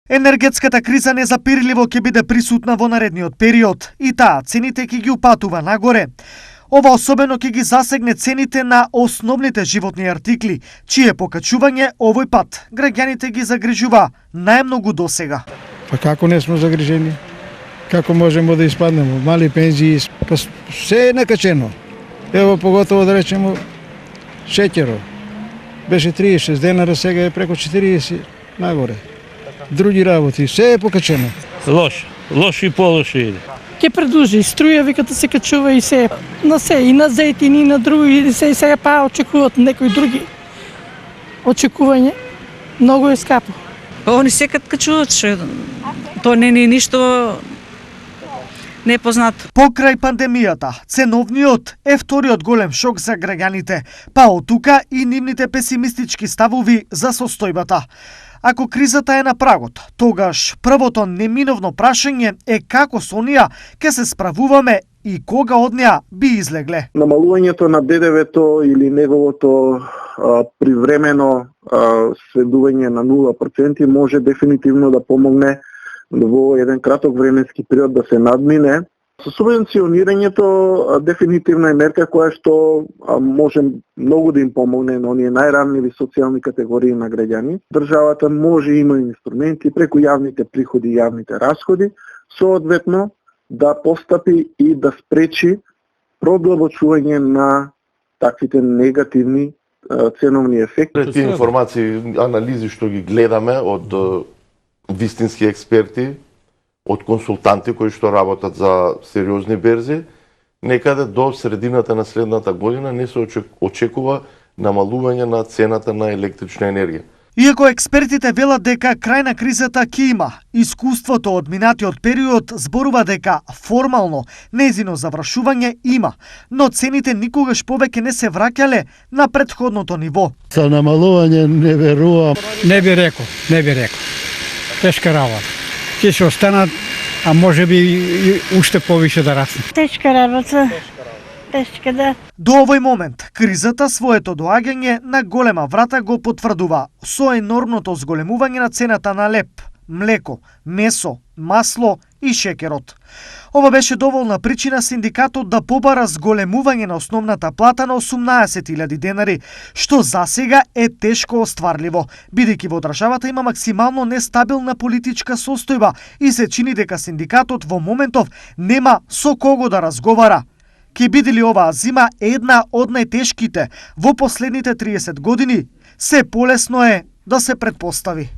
Енергетската криза незапирливо ќе биде присутна во наредниот период и таа цените ќе ги упатува нагоре. Ова особено ќе ги засегне цените на основните животни артикли, чие покачување овој пат граѓаните ги загрижува најмногу досега. Па како не сме загрижени? Како можеме да испаднеме? Мали пензии, па се е накачено. Ево поготово да речеме шеќерот. Беше 36 денара, сега е преку 40 нагоре. Други работи, се е покачено. Лошо и по-лошо иде. Ке продолжи, струја виката се качува и се на се, и на зејтини, и на други, и се, и сега па очекуваат некои други очекување. Многу е скапо. Они секад качуваат, што тоа не е ништо непознато. Покрај пандемијата, ценовниот е вториот голем шок за граѓаните, па од тука и нивните песимистички ставови за состојбата. Ако кризата е на прагот, тогаш првото неминовно прашање е како со неа ќе се справуваме и кога од неа би излегле. Намалувањето на ДДВ-то или неговото привремено сведување на 0% може дефинитивно да помогне во еден краток временски период да се надмине. Со субвенционирањето дефинитивна е мерка која што може многу да им помогне на оние најранливи социјални категории на граѓани. Државата може има инструменти преку јавните приходи и јавните расходи, соодветно да постапи и да спречи продлабочување на таквите негативни ценовни ефекти. Тие информации, анализи што ги гледаме од вистински експерти, од консултанти кои што работат за сериозни берзи, некаде до средината на следната година не се очекува намалување на цената на електрична енергија. Иако експертите велат дека крај на кризата ќе има, искуството од минатиот период зборува дека формално нејзино завршување има, но цените никогаш повеќе не се враќале на претходното ниво. За намалување не верувам. Не би рекол. Тешка работа. Ќе се останат, а може би и уште повише да расне. Тешка работа. Тешка, да. До овој момент, кризата своето доаѓање на голема врата го потврдува со енормното зголемување на цената на леб, млеко, месо, масло и шекерот. Ова беше доволна причина синдикатот да побара зголемување на основната плата на 18.000 денари, што засега е тешко остварливо, бидејќи во државата има максимално нестабилна политичка состојба и се чини дека синдикатот во моментов нема со кого да разговара. Ке биде ли оваа зима една од најтешките во последните 30 години, се полесно е да се претпостави.